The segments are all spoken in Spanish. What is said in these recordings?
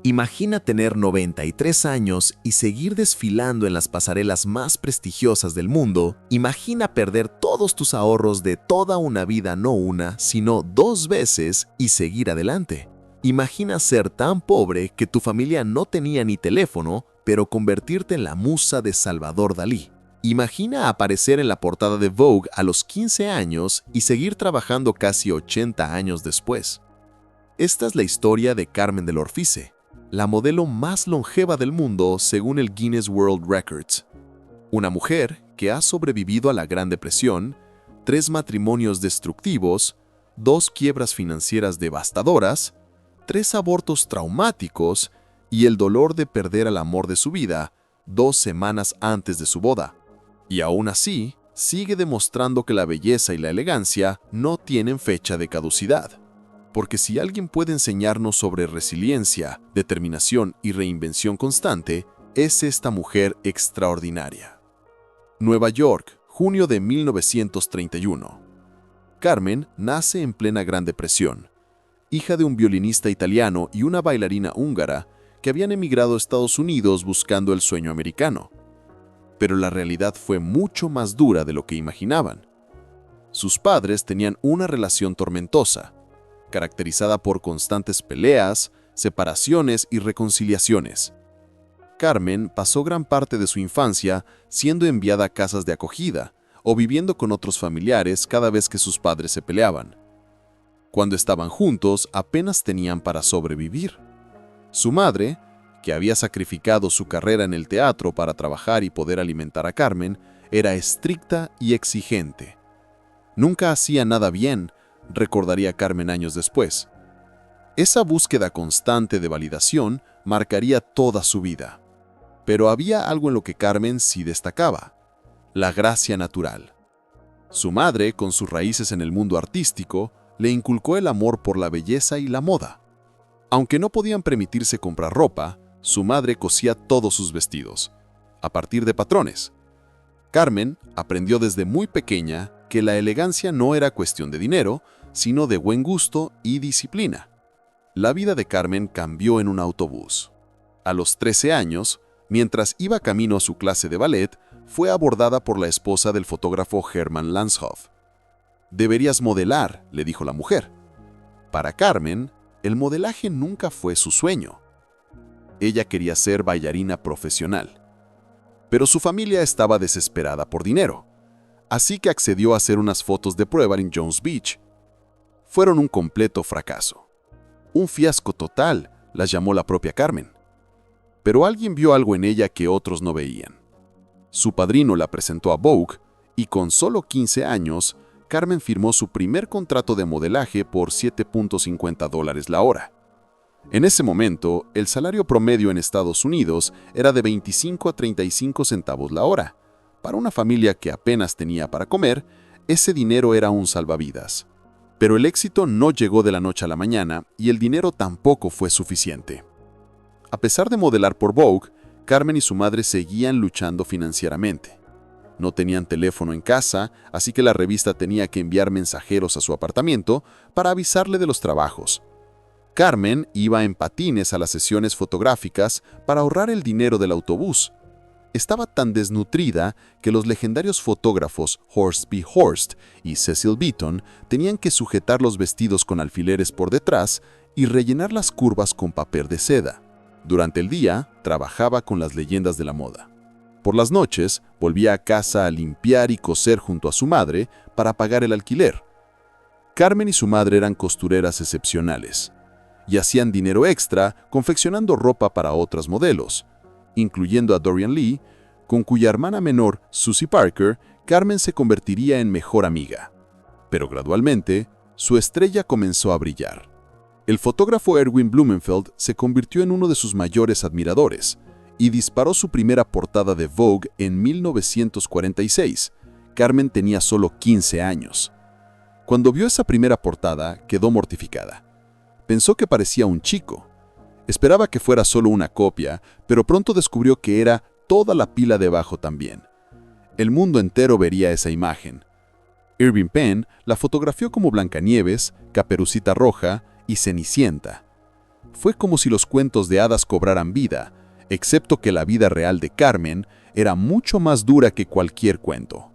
Imagina tener 93 años y seguir desfilando en las pasarelas más prestigiosas del mundo. Imagina perder todos tus ahorros de toda una vida, no una, sino 2 veces, y seguir adelante. Imagina ser tan pobre que tu familia no tenía ni teléfono, pero convertirte en la musa de Salvador Dalí. Imagina aparecer en la portada de Vogue a los 15 años y seguir trabajando casi 80 años después. Esta es la historia de Carmen del Orfice, la modelo más longeva del mundo según el Guinness World Records. Una mujer que ha sobrevivido a la Gran Depresión, 3 matrimonios destructivos, 2 quiebras financieras devastadoras, 3 abortos traumáticos y el dolor de perder al amor de su vida 2 semanas antes de su boda. Y aún así, sigue demostrando que la belleza y la elegancia no tienen fecha de caducidad. Porque si alguien puede enseñarnos sobre resiliencia, determinación y reinvención constante, es esta mujer extraordinaria. Nueva York, junio de 1931. Carmen nace en plena Gran Depresión, hija de un violinista italiano y una bailarina húngara que habían emigrado a Estados Unidos buscando el sueño americano. Pero la realidad fue mucho más dura de lo que imaginaban. Sus padres tenían una relación tormentosa, caracterizada por constantes peleas, separaciones y reconciliaciones. Carmen pasó gran parte de su infancia siendo enviada a casas de acogida o viviendo con otros familiares cada vez que sus padres se peleaban. Cuando estaban juntos, apenas tenían para sobrevivir. Su madre, que había sacrificado su carrera en el teatro para trabajar y poder alimentar a Carmen, era estricta y exigente. Nunca hacía nada bien, recordaría Carmen años después. Esa búsqueda constante de validación marcaría toda su vida. Pero había algo en lo que Carmen sí destacaba: la gracia natural. Su madre, con sus raíces en el mundo artístico, le inculcó el amor por la belleza y la moda. Aunque no podían permitirse comprar ropa, su madre cosía todos sus vestidos, a partir de patrones. Carmen aprendió desde muy pequeña que la elegancia no era cuestión de dinero, sino de buen gusto y disciplina. La vida de Carmen cambió en un autobús. A los 13 años, mientras iba camino a su clase de ballet, fue abordada por la esposa del fotógrafo Hermann Landshoff. «Deberías modelar», le dijo la mujer. Para Carmen, el modelaje nunca fue su sueño. Ella quería ser bailarina profesional. Pero su familia estaba desesperada por dinero, así que accedió a hacer unas fotos de prueba en Jones Beach. Fueron un completo fracaso. Un fiasco total, las llamó la propia Carmen. Pero alguien vio algo en ella que otros no veían. Su padrino la presentó a Vogue y con solo 15 años, Carmen firmó su primer contrato de modelaje por $7.50 la hora. En ese momento, el salario promedio en Estados Unidos era de 25 a 35 centavos la hora. Para una familia que apenas tenía para comer, ese dinero era un salvavidas. Pero el éxito no llegó de la noche a la mañana y el dinero tampoco fue suficiente. A pesar de modelar por Vogue, Carmen y su madre seguían luchando financieramente. No tenían teléfono en casa, así que la revista tenía que enviar mensajeros a su apartamento para avisarle de los trabajos. Carmen iba en patines a las sesiones fotográficas para ahorrar el dinero del autobús. Estaba tan desnutrida que los legendarios fotógrafos Horst B. Horst y Cecil Beaton tenían que sujetar los vestidos con alfileres por detrás y rellenar las curvas con papel de seda. Durante el día, trabajaba con las leyendas de la moda. Por las noches, volvía a casa a limpiar y coser junto a su madre para pagar el alquiler. Carmen y su madre eran costureras excepcionales y hacían dinero extra confeccionando ropa para otras modelos, incluyendo a Dorian Lee, con cuya hermana menor, Susie Parker, Carmen se convertiría en mejor amiga. Pero gradualmente, su estrella comenzó a brillar. El fotógrafo Erwin Blumenfeld se convirtió en uno de sus mayores admiradores y disparó su primera portada de Vogue en 1946. Carmen tenía solo 15 años. Cuando vio esa primera portada, quedó mortificada. Pensó que parecía un chico. Esperaba que fuera solo una copia, pero pronto descubrió que era toda la pila debajo también. El mundo entero vería esa imagen. Irving Penn la fotografió como Blancanieves, Caperucita Roja y Cenicienta. Fue como si los cuentos de hadas cobraran vida, excepto que la vida real de Carmen era mucho más dura que cualquier cuento.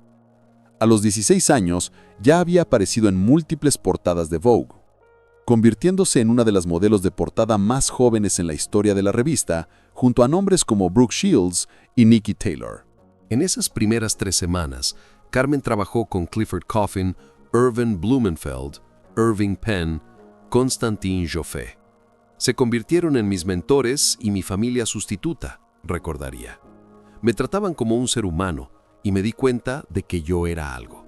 A los 16 años ya había aparecido en múltiples portadas de Vogue, convirtiéndose en una de las modelos de portada más jóvenes en la historia de la revista, junto a nombres como Brooke Shields y Nikki Taylor. En esas primeras 3 semanas, Carmen trabajó con Clifford Coffin, Irving Blumenfeld, Irving Penn, Constantin Joffé. Se convirtieron en mis mentores y mi familia sustituta, recordaría. Me trataban como un ser humano y me di cuenta de que yo era algo.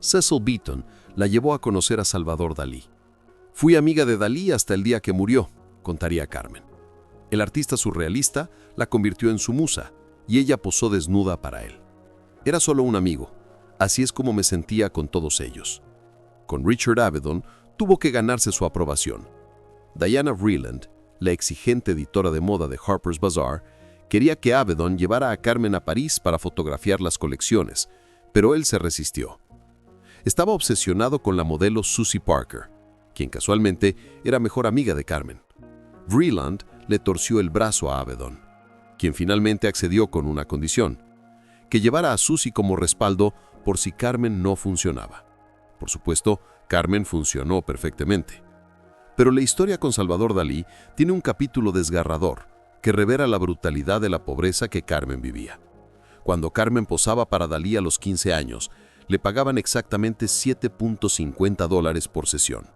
Cecil Beaton la llevó a conocer a Salvador Dalí. Fui amiga de Dalí hasta el día que murió, contaría Carmen. El artista surrealista la convirtió en su musa y ella posó desnuda para él. Era solo un amigo, así es como me sentía con todos ellos. Con Richard Avedon tuvo que ganarse su aprobación. Diana Vreeland, la exigente editora de moda de Harper's Bazaar, quería que Avedon llevara a Carmen a París para fotografiar las colecciones, pero él se resistió. Estaba obsesionado con la modelo Susie Parker, quien casualmente era mejor amiga de Carmen. Vreeland le torció el brazo a Avedon, quien finalmente accedió con una condición: que llevara a Susie como respaldo por si Carmen no funcionaba. Por supuesto, Carmen funcionó perfectamente. Pero la historia con Salvador Dalí tiene un capítulo desgarrador que revela la brutalidad de la pobreza que Carmen vivía. Cuando Carmen posaba para Dalí a los 15 años, le pagaban exactamente $7.50 por sesión.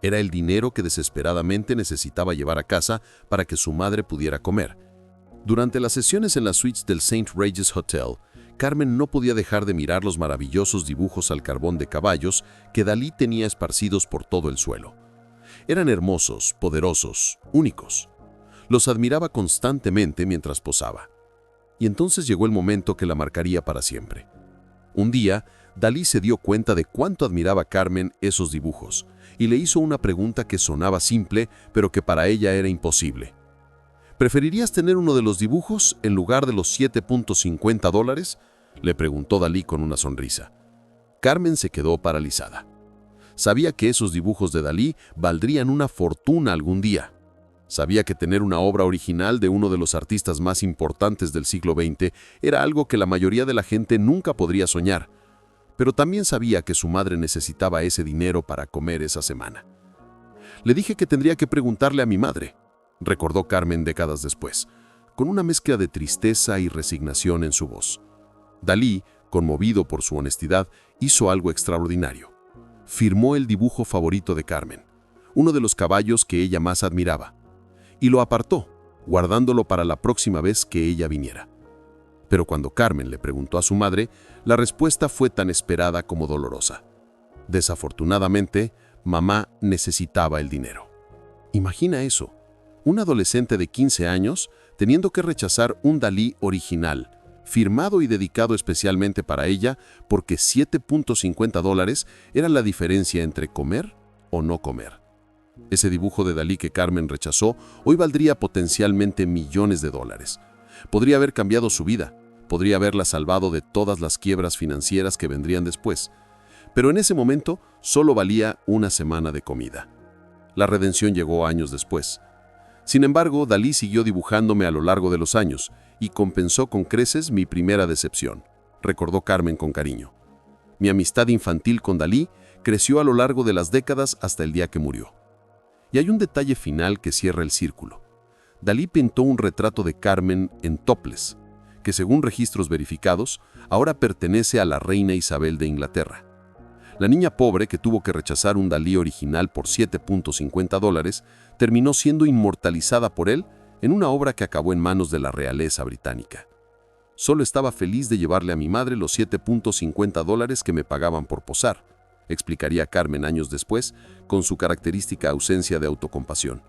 Era el dinero que desesperadamente necesitaba llevar a casa para que su madre pudiera comer. Durante las sesiones en las suites del St. Regis Hotel, Carmen no podía dejar de mirar los maravillosos dibujos al carbón de caballos que Dalí tenía esparcidos por todo el suelo. Eran hermosos, poderosos, únicos. Los admiraba constantemente mientras posaba. Y entonces llegó el momento que la marcaría para siempre. Un día, Dalí se dio cuenta de cuánto admiraba Carmen esos dibujos y le hizo una pregunta que sonaba simple, pero que para ella era imposible. ¿Preferirías tener uno de los dibujos en lugar de los $7.50? Le preguntó Dalí con una sonrisa. Carmen se quedó paralizada. Sabía que esos dibujos de Dalí valdrían una fortuna algún día. Sabía que tener una obra original de uno de los artistas más importantes del siglo XX era algo que la mayoría de la gente nunca podría soñar. Pero también sabía que su madre necesitaba ese dinero para comer esa semana. Le dije que tendría que preguntarle a mi madre, recordó Carmen décadas después, con una mezcla de tristeza y resignación en su voz. Dalí, conmovido por su honestidad, hizo algo extraordinario. Firmó el dibujo favorito de Carmen, uno de los caballos que ella más admiraba, y lo apartó, guardándolo para la próxima vez que ella viniera. Pero cuando Carmen le preguntó a su madre, la respuesta fue tan esperada como dolorosa. Desafortunadamente, mamá necesitaba el dinero. Imagina eso, un adolescente de 15 años teniendo que rechazar un Dalí original, firmado y dedicado especialmente para ella, porque $7.50 era la diferencia entre comer o no comer. Ese dibujo de Dalí que Carmen rechazó hoy valdría potencialmente millones de dólares. Podría haber cambiado su vida, podría haberla salvado de todas las quiebras financieras que vendrían después. Pero en ese momento solo valía una semana de comida. La redención llegó años después. Sin embargo, Dalí siguió dibujándome a lo largo de los años y compensó con creces mi primera decepción, recordó Carmen con cariño. Mi amistad infantil con Dalí creció a lo largo de las décadas hasta el día que murió. Y hay un detalle final que cierra el círculo. Dalí pintó un retrato de Carmen en topless, que según registros verificados, ahora pertenece a la reina Isabel de Inglaterra. La niña pobre que tuvo que rechazar un Dalí original por $7.50 terminó siendo inmortalizada por él en una obra que acabó en manos de la realeza británica. Solo estaba feliz de llevarle a mi madre los $7.50 que me pagaban por posar, explicaría Carmen años después, con su característica ausencia de autocompasión.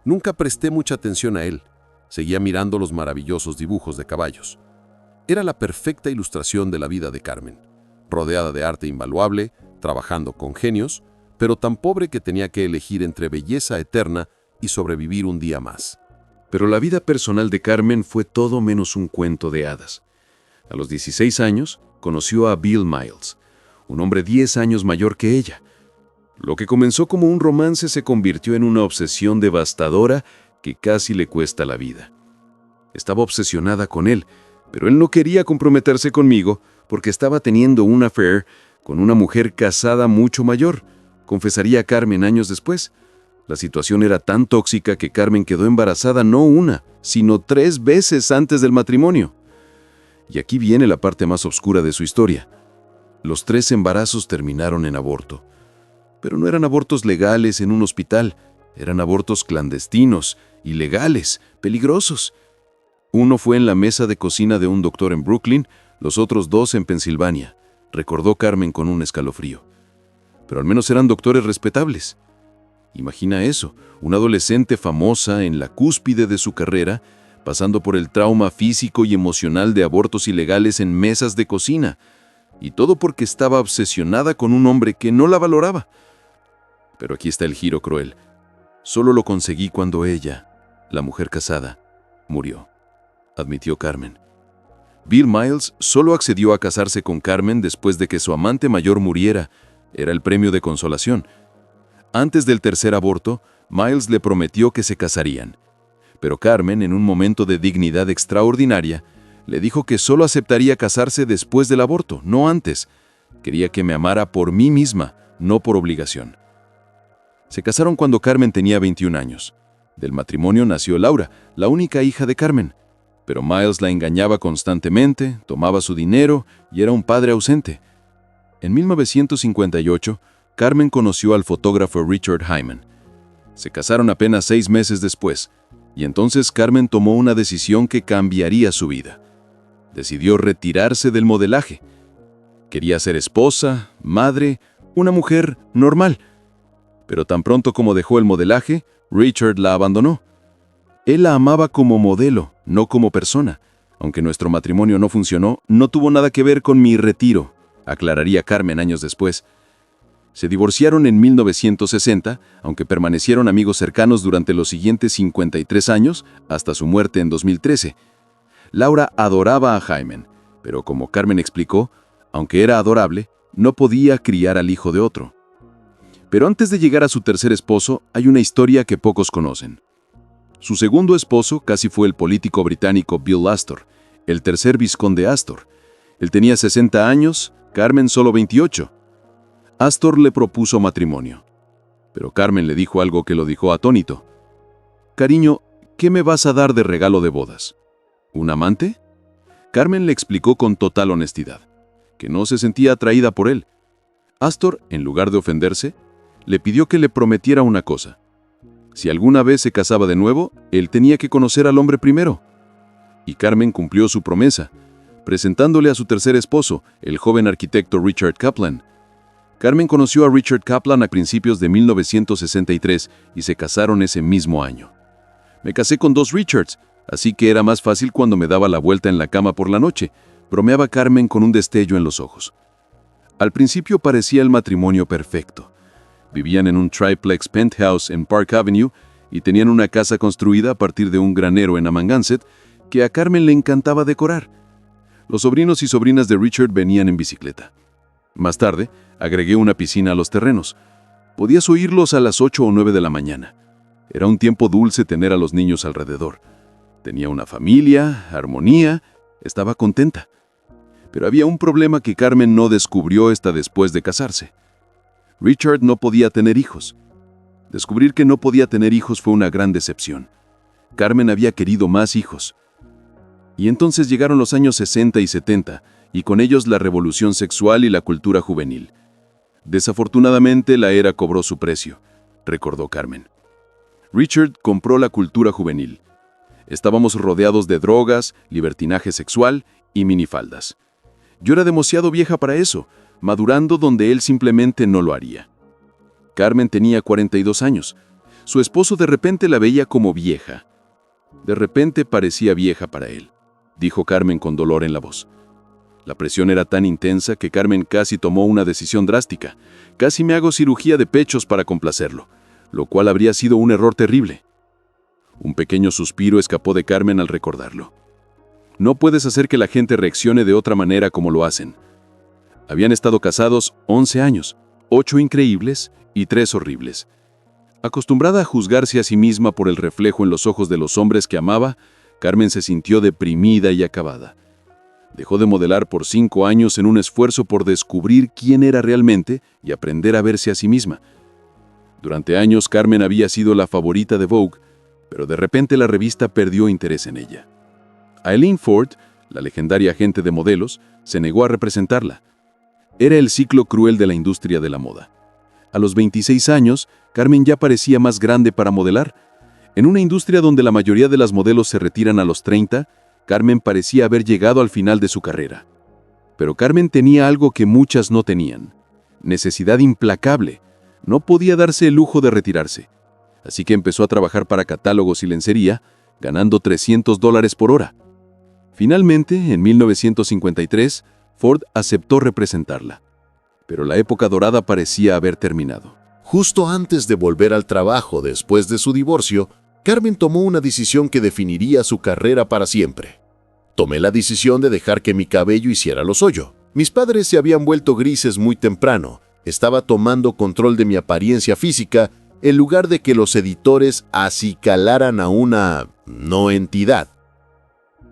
Nunca presté mucha atención a él. Seguía mirando los maravillosos dibujos de caballos. Era la perfecta ilustración de la vida de Carmen, rodeada de arte invaluable, trabajando con genios, pero tan pobre que tenía que elegir entre belleza eterna y sobrevivir un día más. Pero la vida personal de Carmen fue todo menos un cuento de hadas. A los 16 años, conoció a Bill Miles, un hombre 10 años mayor que ella. Lo que comenzó como un romance se convirtió en una obsesión devastadora que casi le cuesta la vida. Estaba obsesionada con él, pero él no quería comprometerse conmigo porque estaba teniendo un affair con una mujer casada mucho mayor, confesaría Carmen años después. La situación era tan tóxica que Carmen quedó embarazada no una, sino 3 veces antes del matrimonio. Y aquí viene la parte más oscura de su historia. Los 3 embarazos terminaron en aborto. Pero no eran abortos legales en un hospital, eran abortos clandestinos, ilegales, peligrosos. Uno fue en la mesa de cocina de un doctor en Brooklyn, los otros 2 en Pensilvania, recordó Carmen con un escalofrío. Pero al menos eran doctores respetables. Imagina eso, una adolescente famosa en la cúspide de su carrera, pasando por el trauma físico y emocional de abortos ilegales en mesas de cocina, y todo porque estaba obsesionada con un hombre que no la valoraba. Pero aquí está el giro cruel. Solo lo conseguí cuando ella, la mujer casada, murió, admitió Carmen. Bill Miles solo accedió a casarse con Carmen después de que su amante mayor muriera. Era el premio de consolación. Antes del tercer aborto, Miles le prometió que se casarían. Pero Carmen, en un momento de dignidad extraordinaria, le dijo que solo aceptaría casarse después del aborto, no antes. Quería que me amara por mí misma, no por obligación. Se casaron cuando Carmen tenía 21 años. Del matrimonio nació Laura, la única hija de Carmen. Pero Miles la engañaba constantemente, tomaba su dinero y era un padre ausente. En 1958, Carmen conoció al fotógrafo Richard Hyman. Se casaron apenas 6 meses después, y entonces Carmen tomó una decisión que cambiaría su vida. Decidió retirarse del modelaje. Quería ser esposa, madre, una mujer normal. Pero tan pronto como dejó el modelaje, Richard la abandonó. Él la amaba como modelo, no como persona. Aunque nuestro matrimonio no funcionó, no tuvo nada que ver con mi retiro, aclararía Carmen años después. Se divorciaron en 1960, aunque permanecieron amigos cercanos durante los siguientes 53 años, hasta su muerte en 2013. Laura adoraba a Hyman, pero como Carmen explicó, aunque era adorable, no podía criar al hijo de otro. Pero antes de llegar a su tercer esposo, hay una historia que pocos conocen. Su segundo esposo casi fue el político británico Bill Astor, el tercer vizconde Astor. Él tenía 60 años, Carmen solo 28. Astor le propuso matrimonio, pero Carmen le dijo algo que lo dejó atónito. «Cariño, ¿qué me vas a dar de regalo de bodas? ¿Un amante?» Carmen le explicó con total honestidad, que no se sentía atraída por él. Astor, en lugar de ofenderse, le pidió que le prometiera una cosa. Si alguna vez se casaba de nuevo, él tenía que conocer al hombre primero. Y Carmen cumplió su promesa, presentándole a su tercer esposo, el joven arquitecto Richard Kaplan. Carmen conoció a Richard Kaplan a principios de 1963 y se casaron ese mismo año. «Me casé con 2 Richards, así que era más fácil cuando me daba la vuelta en la cama por la noche», bromeaba Carmen con un destello en los ojos. Al principio parecía el matrimonio perfecto. Vivían en un triplex penthouse en Park Avenue y tenían una casa construida a partir de un granero en Amagansett que a Carmen le encantaba decorar. Los sobrinos y sobrinas de Richard venían en bicicleta. Más tarde, agregué una piscina a los terrenos. Podías oírlos a las 8 o 9 de la mañana. Era un tiempo dulce tener a los niños alrededor. Tenía una familia, armonía, estaba contenta. Pero había un problema que Carmen no descubrió hasta después de casarse. Richard no podía tener hijos. Descubrir que no podía tener hijos fue una gran decepción. Carmen había querido más hijos. Y entonces llegaron los años 60 y 70, y con ellos la revolución sexual y la cultura juvenil. Desafortunadamente, la era cobró su precio, recordó Carmen. Richard compró la cultura juvenil. Estábamos rodeados de drogas, libertinaje sexual y minifaldas. Yo era demasiado vieja para eso, madurando donde él simplemente no lo haría. Carmen tenía 42 años. Su esposo de repente la veía como vieja. De repente parecía vieja para él, dijo Carmen con dolor en la voz. La presión era tan intensa que Carmen casi tomó una decisión drástica. Casi me hago cirugía de pechos para complacerlo, lo cual habría sido un error terrible. Un pequeño suspiro escapó de Carmen al recordarlo. No puedes hacer que la gente reaccione de otra manera como lo hacen. Habían estado casados 11 años, 8 increíbles y 3 horribles. Acostumbrada a juzgarse a sí misma por el reflejo en los ojos de los hombres que amaba, Carmen se sintió deprimida y acabada. Dejó de modelar por 5 años en un esfuerzo por descubrir quién era realmente y aprender a verse a sí misma. Durante años, Carmen había sido la favorita de Vogue, pero de repente la revista perdió interés en ella. Eileen Ford, la legendaria agente de modelos, se negó a representarla. Era el ciclo cruel de la industria de la moda. A los 26 años, Carmen ya parecía más grande para modelar. En una industria donde la mayoría de las modelos se retiran a los 30, Carmen parecía haber llegado al final de su carrera. Pero Carmen tenía algo que muchas no tenían: necesidad implacable. No podía darse el lujo de retirarse. Así que empezó a trabajar para catálogos y lencería, ganando $300 por hora. Finalmente, en 1953, Ford aceptó representarla. Pero la época dorada parecía haber terminado. Justo antes de volver al trabajo después de su divorcio, Carmen tomó una decisión que definiría su carrera para siempre. Tomé la decisión de dejar que mi cabello hiciera lo suyo. Mis padres se habían vuelto grises muy temprano. Estaba tomando control de mi apariencia física en lugar de que los editores acicalaran a una no entidad.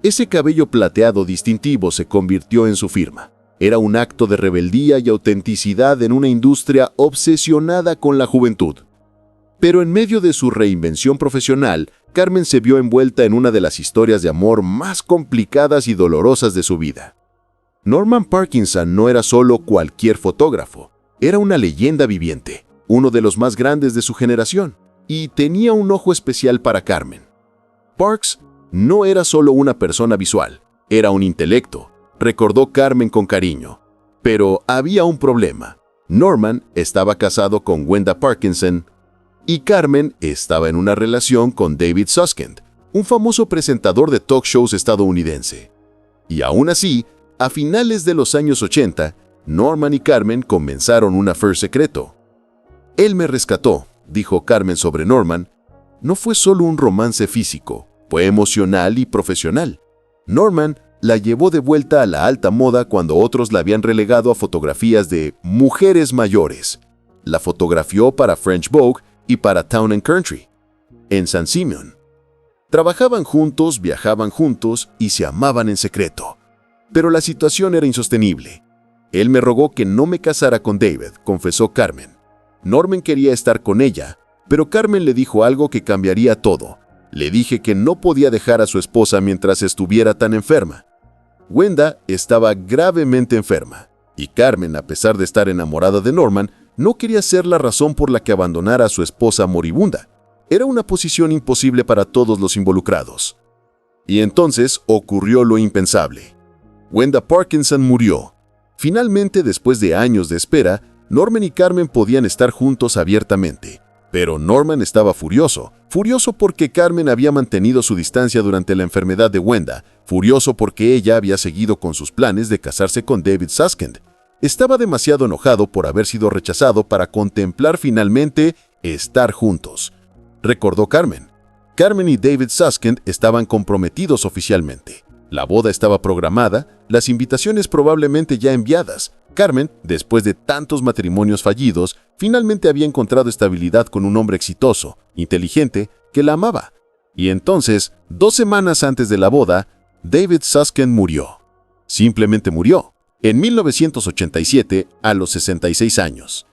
Ese cabello plateado distintivo se convirtió en su firma. Era un acto de rebeldía y autenticidad en una industria obsesionada con la juventud. Pero en medio de su reinvención profesional, Carmen se vio envuelta en una de las historias de amor más complicadas y dolorosas de su vida. Norman Parkinson no era solo cualquier fotógrafo, era una leyenda viviente, uno de los más grandes de su generación, y tenía un ojo especial para Carmen. Parks no era solo una persona visual, era un intelecto, recordó Carmen con cariño. Pero había un problema. Norman estaba casado con Wenda Parkinson y Carmen estaba en una relación con David Susskind, un famoso presentador de talk shows estadounidense. Y aún así, a finales de los años 80, Norman y Carmen comenzaron un affair secreto. Él me rescató, dijo Carmen sobre Norman. No fue solo un romance físico, fue emocional y profesional. Norman la llevó de vuelta a la alta moda cuando otros la habían relegado a fotografías de mujeres mayores. La fotografió para French Vogue y para Town & Country, en San Simeon. Trabajaban juntos, viajaban juntos y se amaban en secreto. Pero la situación era insostenible. Él me rogó que no me casara con David, confesó Carmen. Norman quería estar con ella, pero Carmen le dijo algo que cambiaría todo. Le dije que no podía dejar a su esposa mientras estuviera tan enferma. Wenda estaba gravemente enferma, y Carmen, a pesar de estar enamorada de Norman, no quería ser la razón por la que abandonara a su esposa moribunda. Era una posición imposible para todos los involucrados. Y entonces ocurrió lo impensable. Wenda Parkinson murió. Finalmente, después de años de espera, Norman y Carmen podían estar juntos abiertamente. Pero Norman estaba furioso porque Carmen había mantenido su distancia durante la enfermedad de Wenda, furioso porque ella había seguido con sus planes de casarse con David Susskind. Estaba demasiado enojado por haber sido rechazado para contemplar finalmente estar juntos. Recordó Carmen. Carmen y David Susskind estaban comprometidos oficialmente. La boda estaba programada, las invitaciones probablemente ya enviadas. Carmen, después de tantos matrimonios fallidos, finalmente había encontrado estabilidad con un hombre exitoso, inteligente, que la amaba. Y entonces, 2 semanas antes de la boda, David Susskind murió. Simplemente murió, en 1987, a los 66 años.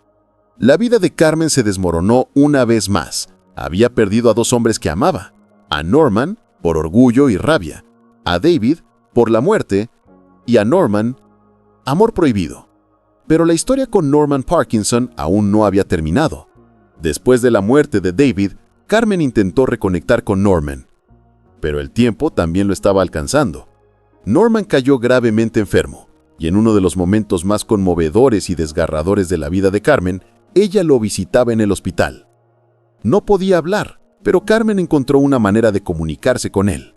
La vida de Carmen se desmoronó una vez más. Había perdido a 2 hombres que amaba. A Norman, por orgullo y rabia. A David, por la muerte. Y a Norman, amor prohibido. Pero la historia con Norman Parkinson aún no había terminado. Después de la muerte de David, Carmen intentó reconectar con Norman. Pero el tiempo también lo estaba alcanzando. Norman cayó gravemente enfermo, y en uno de los momentos más conmovedores y desgarradores de la vida de Carmen, ella lo visitaba en el hospital. No podía hablar, pero Carmen encontró una manera de comunicarse con él.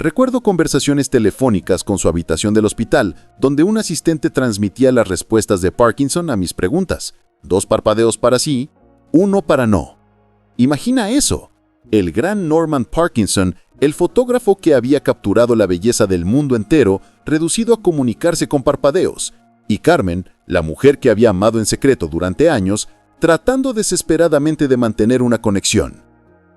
Recuerdo conversaciones telefónicas con su habitación del hospital, donde un asistente transmitía las respuestas de Parkinson a mis preguntas. 2 parpadeos para sí, 1 para no. Imagina eso. El gran Norman Parkinson, el fotógrafo que había capturado la belleza del mundo entero, reducido a comunicarse con parpadeos. Y Carmen, la mujer que había amado en secreto durante años, tratando desesperadamente de mantener una conexión.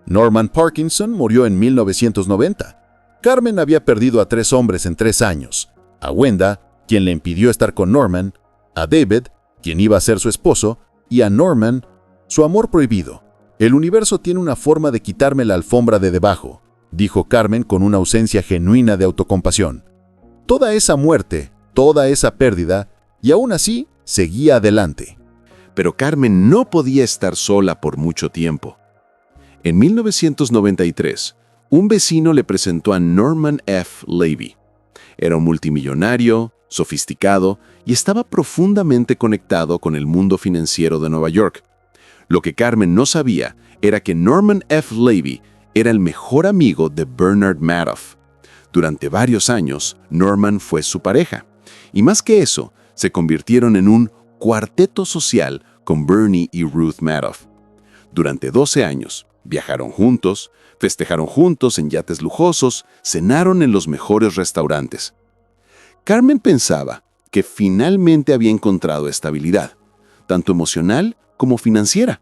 Norman Parkinson murió en 1990. Carmen había perdido a 3 hombres en 3 años. A Wenda, quien le impidió estar con Norman, a David, quien iba a ser su esposo, y a Norman, su amor prohibido. El universo tiene una forma de quitarme la alfombra de debajo, dijo Carmen con una ausencia genuina de autocompasión. Toda esa muerte, toda esa pérdida, y aún así seguía adelante. Pero Carmen no podía estar sola por mucho tiempo. En 1993, un vecino le presentó a Norman F. Levy. Era un multimillonario, sofisticado y estaba profundamente conectado con el mundo financiero de Nueva York. Lo que Carmen no sabía era que Norman F. Levy era el mejor amigo de Bernard Madoff. Durante varios años, Norman fue su pareja. Y más que eso, se convirtieron en un cuarteto social con Bernie y Ruth Madoff. Durante 12 años, viajaron juntos, festejaron juntos en yates lujosos, cenaron en los mejores restaurantes. Carmen pensaba que finalmente había encontrado estabilidad, tanto emocional como financiera.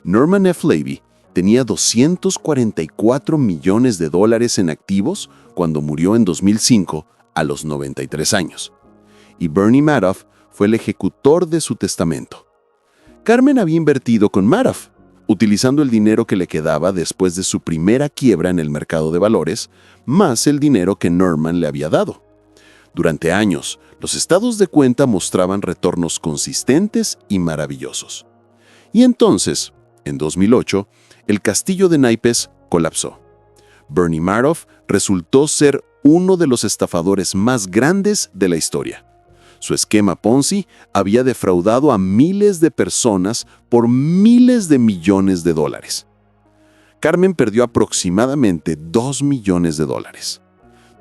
Norman F. Levy tenía $244 millones en activos cuando murió en 2005 a los 93 años. Y Bernie Madoff fue el ejecutor de su testamento. Carmen había invertido con Madoff, utilizando el dinero que le quedaba después de su primera quiebra en el mercado de valores, más el dinero que Norman le había dado. Durante años, los estados de cuenta mostraban retornos consistentes y maravillosos. Y entonces, en 2008, el castillo de naipes colapsó. Bernie Madoff resultó ser uno de los estafadores más grandes de la historia. Su esquema Ponzi había defraudado a miles de personas por miles de millones de dólares. Carmen perdió aproximadamente $2 millones.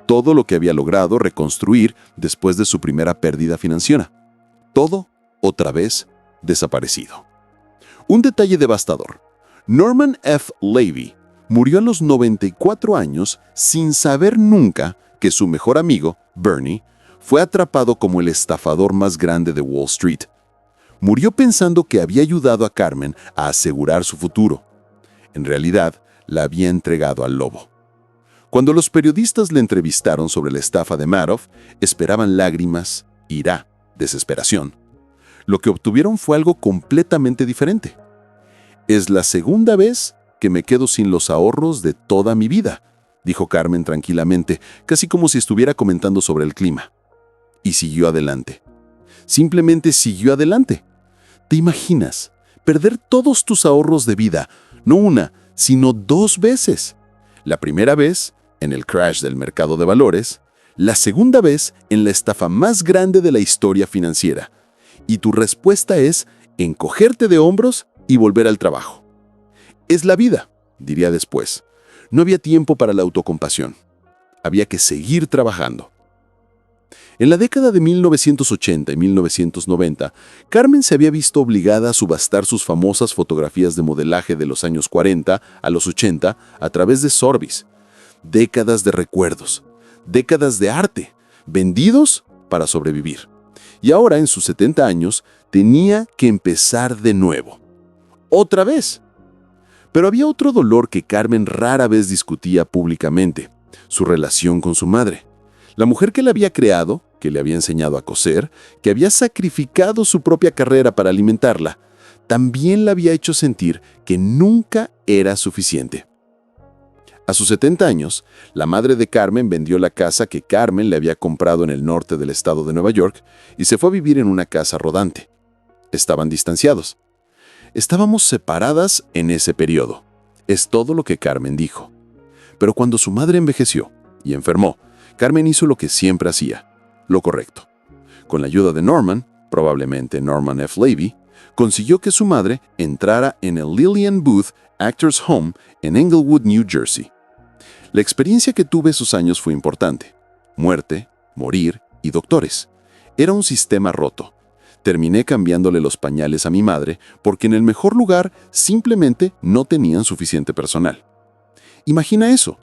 Todo lo que había logrado reconstruir después de su primera pérdida financiera. Todo, otra vez, desaparecido. Un detalle devastador. Norman F. Levy murió a los 94 años sin saber nunca que su mejor amigo, Bernie, fue atrapado como el estafador más grande de Wall Street. Murió pensando que había ayudado a Carmen a asegurar su futuro. En realidad, la había entregado al lobo. Cuando los periodistas le entrevistaron sobre la estafa de Madoff, esperaban lágrimas, ira, desesperación. Lo que obtuvieron fue algo completamente diferente. Es la segunda vez que me quedo sin los ahorros de toda mi vida, dijo Carmen tranquilamente, casi como si estuviera comentando sobre el clima. Y siguió adelante. Simplemente siguió adelante. ¿Te imaginas perder todos tus ahorros de vida, no una, sino 2 veces? La primera vez, en el crash del mercado de valores, la segunda vez, en la estafa más grande de la historia financiera. Y tu respuesta es encogerte de hombros y volver al trabajo. Es la vida, diría después. No había tiempo para la autocompasión. Había que seguir trabajando. En la década de 1980 y 1990, Carmen se había visto obligada a subastar sus famosas fotografías de modelaje de los años 40 a los 80 a través de Sotheby's. Décadas de recuerdos, décadas de arte, vendidos para sobrevivir. Y ahora, en sus 70 años, tenía que empezar de nuevo. ¡Otra vez! Pero había otro dolor que Carmen rara vez discutía públicamente: su relación con su madre. La mujer que la había creado, que le había enseñado a coser, que había sacrificado su propia carrera para alimentarla, también la había hecho sentir que nunca era suficiente. A sus 70 años, la madre de Carmen vendió la casa que Carmen le había comprado en el norte del estado de Nueva York y se fue a vivir en una casa rodante. Estaban distanciados. Estábamos separadas en ese periodo. Es todo lo que Carmen dijo. Pero cuando su madre envejeció y enfermó, Carmen hizo lo que siempre hacía, lo correcto. Con la ayuda de Norman, probablemente Norman F. Levy, consiguió que su madre entrara en el Lillian Booth Actors Home en Englewood, New Jersey. La experiencia que tuve esos años fue importante. Muerte, morir y doctores. Era un sistema roto. Terminé cambiándole los pañales a mi madre porque en el mejor lugar simplemente no tenían suficiente personal. Imagina eso.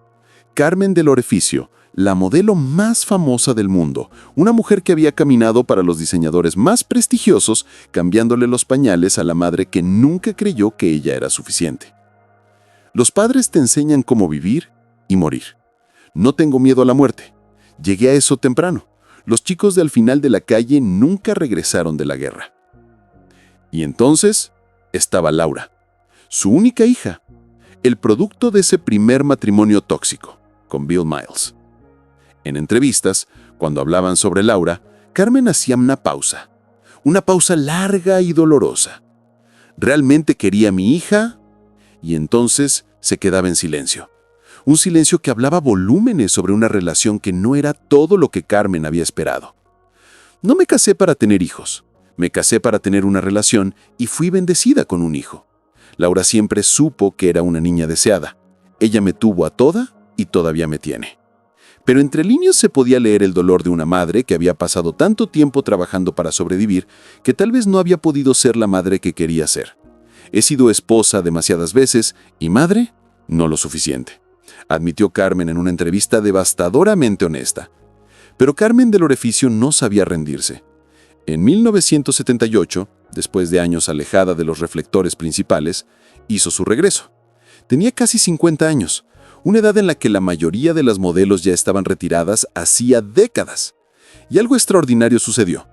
Carmen del Oreficio, la modelo más famosa del mundo, una mujer que había caminado para los diseñadores más prestigiosos, cambiándole los pañales a la madre que nunca creyó que ella era suficiente. Los padres te enseñan cómo vivir y morir. No tengo miedo a la muerte. Llegué a eso temprano. Los chicos de al final de la calle nunca regresaron de la guerra. Y entonces estaba Laura, su única hija, el producto de ese primer matrimonio tóxico, con Bill Miles. En entrevistas, cuando hablaban sobre Laura, Carmen hacía una pausa larga y dolorosa. Realmente quería a mi hija, y entonces se quedaba en silencio. Un silencio que hablaba volúmenes sobre una relación que no era todo lo que Carmen había esperado. No me casé para tener hijos, me casé para tener una relación y fui bendecida con un hijo. Laura siempre supo que era una niña deseada. Ella me tuvo a toda y todavía me tiene. Pero entre líneas se podía leer el dolor de una madre que había pasado tanto tiempo trabajando para sobrevivir que tal vez no había podido ser la madre que quería ser. He sido esposa demasiadas veces y madre no lo suficiente, admitió Carmen en una entrevista devastadoramente honesta. Pero Carmen del Oreficio no sabía rendirse. En 1978, después de años alejada de los reflectores principales, hizo su regreso. Tenía casi 50 años, una edad en la que la mayoría de las modelos ya estaban retiradas hacía décadas. Y algo extraordinario sucedió.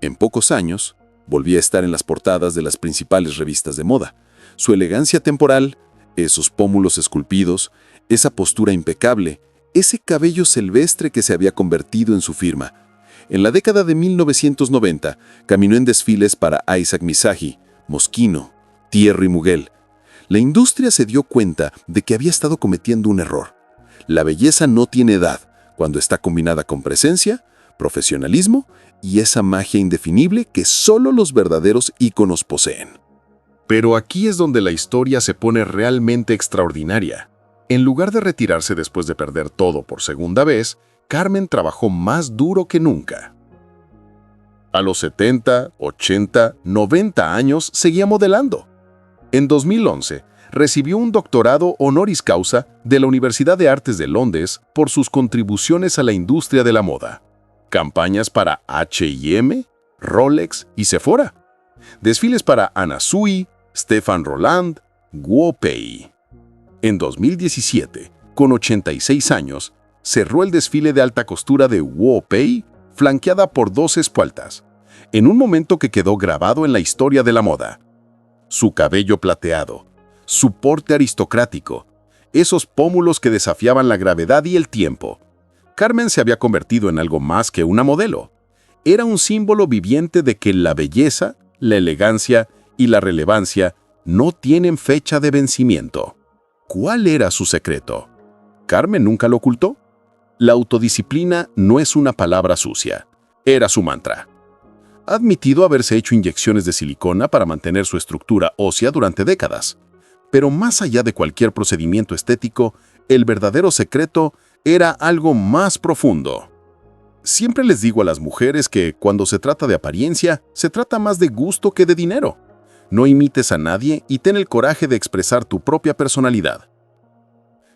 En pocos años, volvía a estar en las portadas de las principales revistas de moda. Su elegancia temporal, esos pómulos esculpidos, esa postura impecable, ese cabello silvestre que se había convertido en su firma. En la década de 1990, caminó en desfiles para Isaac Mizrahi, Moschino, Thierry Mugler. La industria se dio cuenta de que había estado cometiendo un error. La belleza no tiene edad cuando está combinada con presencia, profesionalismo y esa magia indefinible que solo los verdaderos íconos poseen. Pero aquí es donde la historia se pone realmente extraordinaria. En lugar de retirarse después de perder todo por segunda vez, Carmen trabajó más duro que nunca. A los 70, 80, 90 años seguía modelando. En 2011, recibió un doctorado honoris causa de la Universidad de Artes de Londres por sus contribuciones a la industria de la moda. Campañas para H&M, Rolex y Sephora. Desfiles para Anna Sui, Stéphane Roland, Guo Pei. En 2017, con 86 años, cerró el desfile de alta costura de Guo Pei, flanqueada por 2 espueltas, en un momento que quedó grabado en la historia de la moda. Su cabello plateado, su porte aristocrático, esos pómulos que desafiaban la gravedad y el tiempo. Carmen se había convertido en algo más que una modelo. Era un símbolo viviente de que la belleza, la elegancia y la relevancia no tienen fecha de vencimiento. ¿Cuál era su secreto? Carmen nunca lo ocultó. La autodisciplina no es una palabra sucia. Era su mantra. Ha admitido haberse hecho inyecciones de silicona para mantener su estructura ósea durante décadas. Pero más allá de cualquier procedimiento estético, el verdadero secreto era algo más profundo. Siempre les digo a las mujeres que cuando se trata de apariencia, se trata más de gusto que de dinero. No imites a nadie y ten el coraje de expresar tu propia personalidad.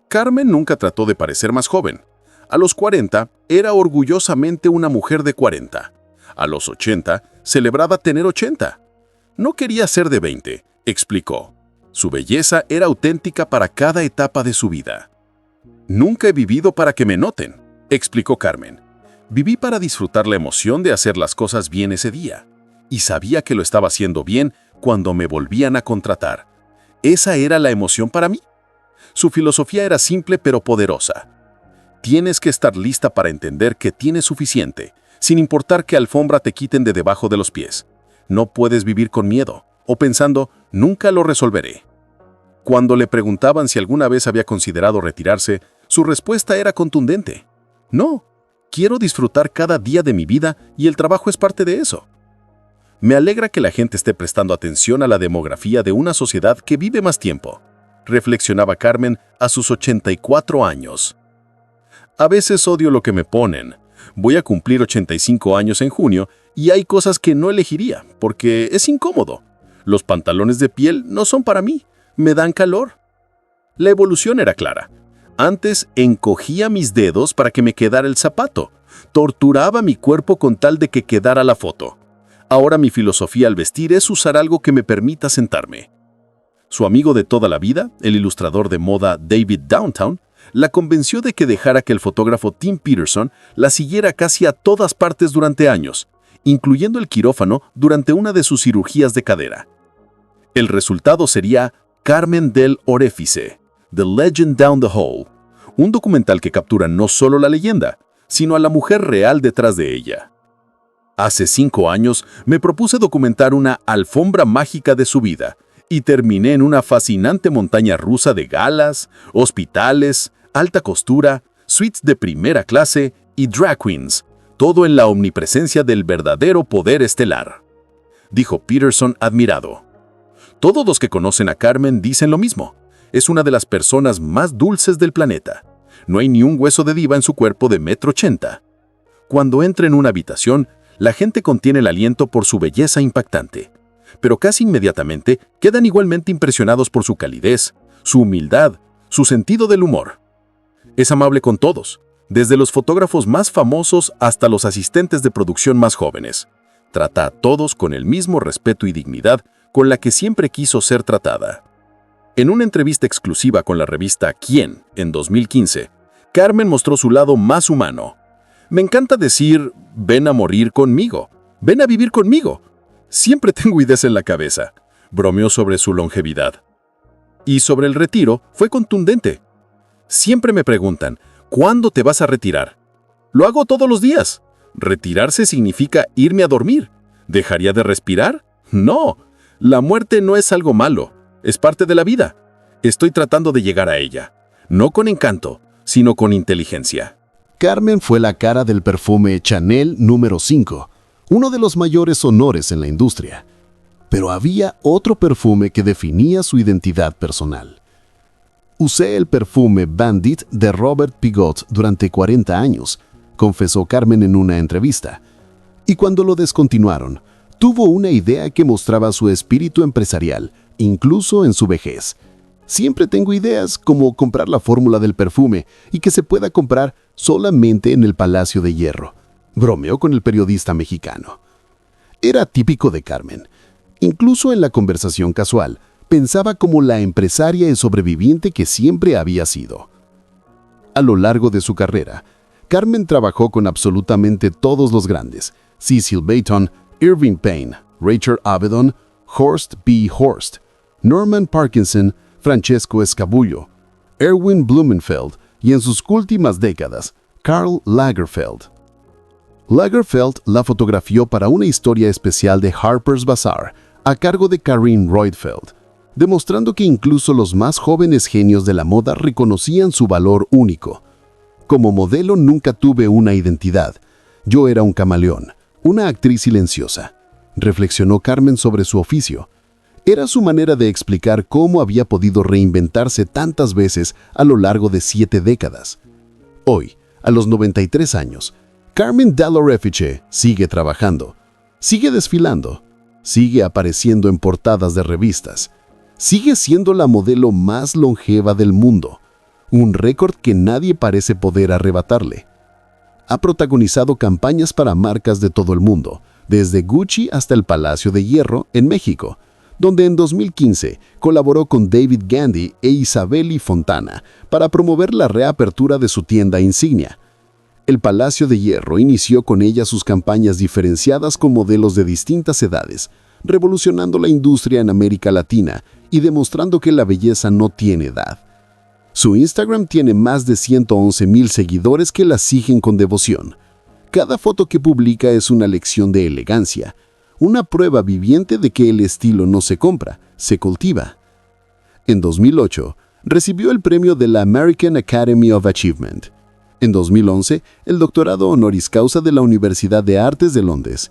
Carmen nunca trató de parecer más joven. A los 40, era orgullosamente una mujer de 40. A los 80, celebraba tener 80. No quería ser de 20, explicó. Su belleza era auténtica para cada etapa de su vida. Nunca he vivido para que me noten, explicó Carmen. Viví para disfrutar la emoción de hacer las cosas bien ese día. Y sabía que lo estaba haciendo bien cuando me volvían a contratar. Esa era la emoción para mí. Su filosofía era simple pero poderosa. Tienes que estar lista para entender que tienes suficiente, sin importar qué alfombra te quiten de debajo de los pies. No puedes vivir con miedo o pensando, nunca lo resolveré. Cuando le preguntaban si alguna vez había considerado retirarse, su respuesta era contundente. No, quiero disfrutar cada día de mi vida y el trabajo es parte de eso. Me alegra que la gente esté prestando atención a la demografía de una sociedad que vive más tiempo, reflexionaba Carmen a sus 84 años. A veces odio lo que me ponen. Voy a cumplir 85 años en junio y hay cosas que no elegiría porque es incómodo. Los pantalones de piel no son para mí, me dan calor. La evolución era clara. Antes encogía mis dedos para que me quedara el zapato. Torturaba mi cuerpo con tal de que quedara la foto. Ahora mi filosofía al vestir es usar algo que me permita sentarme. Su amigo de toda la vida, el ilustrador de moda David Downtown, la convenció de que dejara que el fotógrafo Tim Peterson la siguiera casi a todas partes durante años, incluyendo el quirófano durante una de sus cirugías de cadera. El resultado sería Carmen del Orefice, The Legend Down the Hole, un documental que captura no solo la leyenda, sino a la mujer real detrás de ella. Hace 5 años me propuse documentar una alfombra mágica de su vida y terminé en una fascinante montaña rusa de galas, hospitales, alta costura, suites de primera clase y drag queens, todo en la omnipresencia del verdadero poder estelar, dijo Peterson admirado. Todos los que conocen a Carmen dicen lo mismo. Es una de las personas más dulces del planeta. No hay ni un hueso de diva en su cuerpo de 1,80 m. Cuando entra en una habitación, la gente contiene el aliento por su belleza impactante. Pero casi inmediatamente quedan igualmente impresionados por su calidez, su humildad, su sentido del humor. Es amable con todos, desde los fotógrafos más famosos hasta los asistentes de producción más jóvenes. Trata a todos con el mismo respeto y dignidad con la que siempre quiso ser tratada. En una entrevista exclusiva con la revista Quién, en 2015, Carmen mostró su lado más humano. Me encanta decir, ven a morir conmigo, ven a vivir conmigo. Siempre tengo ideas en la cabeza. Bromeó sobre su longevidad. Y sobre el retiro, fue contundente. Siempre me preguntan, ¿cuándo te vas a retirar? Lo hago todos los días. ¿Retirarse significa irme a dormir? ¿Dejaría de respirar? No. La muerte no es algo malo. Es parte de la vida. Estoy tratando de llegar a ella. No con encanto, sino con inteligencia. Carmen fue la cara del perfume Chanel número 5, uno de los mayores honores en la industria. Pero había otro perfume que definía su identidad personal. Usé el perfume Bandit de Robert Piguet durante 40 años, confesó Carmen en una entrevista. Y cuando lo descontinuaron, tuvo una idea que mostraba su espíritu empresarial, incluso en su vejez. Siempre tengo ideas como comprar la fórmula del perfume y que se pueda comprar solamente en el Palacio de Hierro, bromeó con el periodista mexicano. Era típico de Carmen. Incluso en la conversación casual, pensaba como la empresaria y sobreviviente que siempre había sido. A lo largo de su carrera, Carmen trabajó con absolutamente todos los grandes: Cecil Beaton, Irving Penn, Rachel Avedon, Horst B. Horst, Norman Parkinson, Francesco Escabullo, Erwin Blumenfeld y en sus últimas décadas, Karl Lagerfeld. Lagerfeld la fotografió para una historia especial de Harper's Bazaar a cargo de Karin Reutefeldt, demostrando que incluso los más jóvenes genios de la moda reconocían su valor único. Como modelo nunca tuve una identidad. Yo era un camaleón, una actriz silenciosa. Reflexionó Carmen sobre su oficio. Era su manera de explicar cómo había podido reinventarse tantas veces a lo largo de 7 décadas. Hoy, a los 93 años, Carmen del Orefice sigue trabajando, sigue desfilando, sigue apareciendo en portadas de revistas, sigue siendo la modelo más longeva del mundo, un récord que nadie parece poder arrebatarle. Ha protagonizado campañas para marcas de todo el mundo, desde Gucci hasta el Palacio de Hierro en México, donde en 2015 colaboró con David Gandy e Isabeli Fontana para promover la reapertura de su tienda insignia. El Palacio de Hierro inició con ella sus campañas diferenciadas con modelos de distintas edades, revolucionando la industria en América Latina y demostrando que la belleza no tiene edad. Su Instagram tiene más de 111,000 seguidores que la siguen con devoción. Cada foto que publica es una lección de elegancia, una prueba viviente de que el estilo no se compra, se cultiva. En 2008, recibió el premio de la American Academy of Achievement. En 2011, el doctorado honoris causa de la Universidad de Artes de Londres.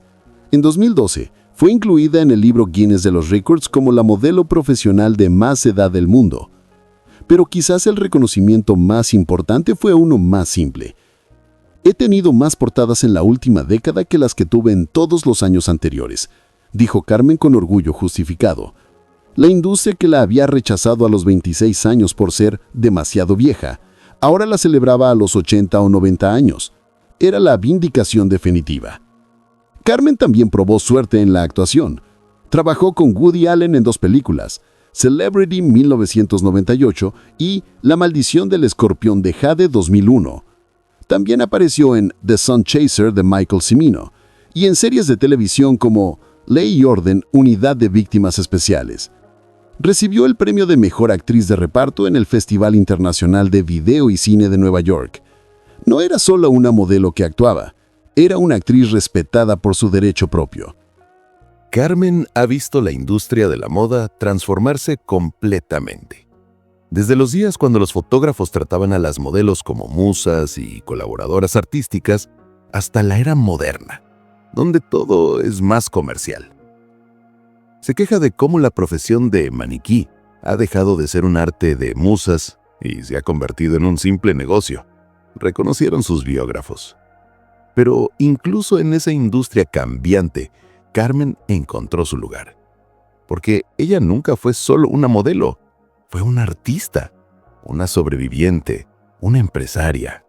En 2012, fue incluida en el libro Guinness de los Récords como la modelo profesional de más edad del mundo. Pero quizás el reconocimiento más importante fue uno más simple. He tenido más portadas en la última década que las que tuve en todos los años anteriores, dijo Carmen con orgullo justificado. La industria que la había rechazado a los 26 años por ser demasiado vieja, Ahora la celebraba a los 80 o 90 años. Era la vindicación definitiva. Carmen también probó suerte en la actuación. Trabajó con Woody Allen en 2 películas, Celebrity 1998 y La maldición del escorpión de Jade 2001. También apareció en The Sun Chaser de Michael Cimino y en series de televisión como Ley y Orden, Unidad de Víctimas Especiales. Recibió el premio de Mejor Actriz de Reparto en el Festival Internacional de Video y Cine de Nueva York. No era solo una modelo que actuaba, era una actriz respetada por su derecho propio. Carmen ha visto la industria de la moda transformarse completamente. Desde los días cuando los fotógrafos trataban a las modelos como musas y colaboradoras artísticas, hasta la era moderna, donde todo es más comercial. Se queja de cómo la profesión de maniquí ha dejado de ser un arte de musas y se ha convertido en un simple negocio, reconocieron sus biógrafos. Pero incluso en esa industria cambiante, Carmen encontró su lugar. Porque ella nunca fue solo una modelo, fue una artista, una sobreviviente, una empresaria,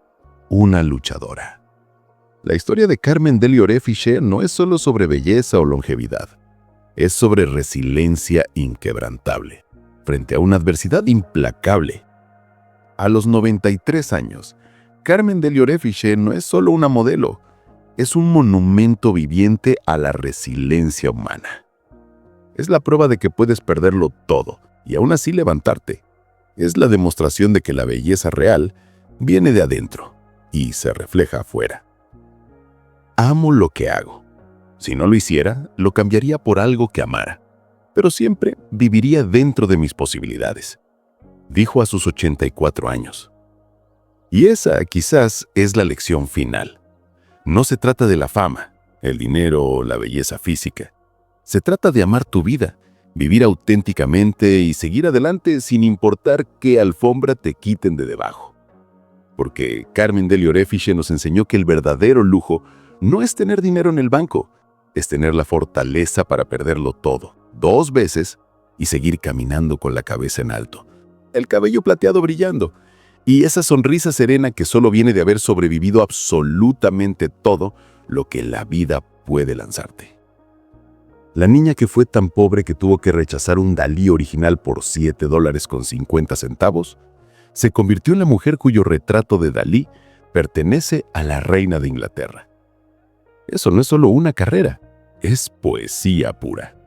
una luchadora. La historia de Carmen Delioré-Fichet no es solo sobre belleza o longevidad, es sobre resiliencia inquebrantable, frente a una adversidad implacable. A los 93 años, Carmen Delioré-Fichet no es solo una modelo, es un monumento viviente a la resiliencia humana. Es la prueba de que puedes perderlo todo y aún así levantarte. Es la demostración de que la belleza real viene de adentro y se refleja afuera. Amo lo que hago. Si no lo hiciera, lo cambiaría por algo que amara, pero siempre viviría dentro de mis posibilidades, dijo a sus 84 años. Y esa quizás es la lección final. No se trata de la fama, el dinero o la belleza física. Se trata de amar tu vida, vivir auténticamente y seguir adelante sin importar qué alfombra te quiten de debajo. Porque Carmen Delioré-Fichet nos enseñó que el verdadero lujo no es tener dinero en el banco, es tener la fortaleza para perderlo todo, 2 veces, y seguir caminando con la cabeza en alto, el cabello plateado brillando, y esa sonrisa serena que solo viene de haber sobrevivido absolutamente todo lo que la vida puede lanzarte. La niña que fue tan pobre que tuvo que rechazar un Dalí original por $7.50, se convirtió en la mujer cuyo retrato de Dalí pertenece a la reina de Inglaterra. Eso no es solo una carrera, es poesía pura.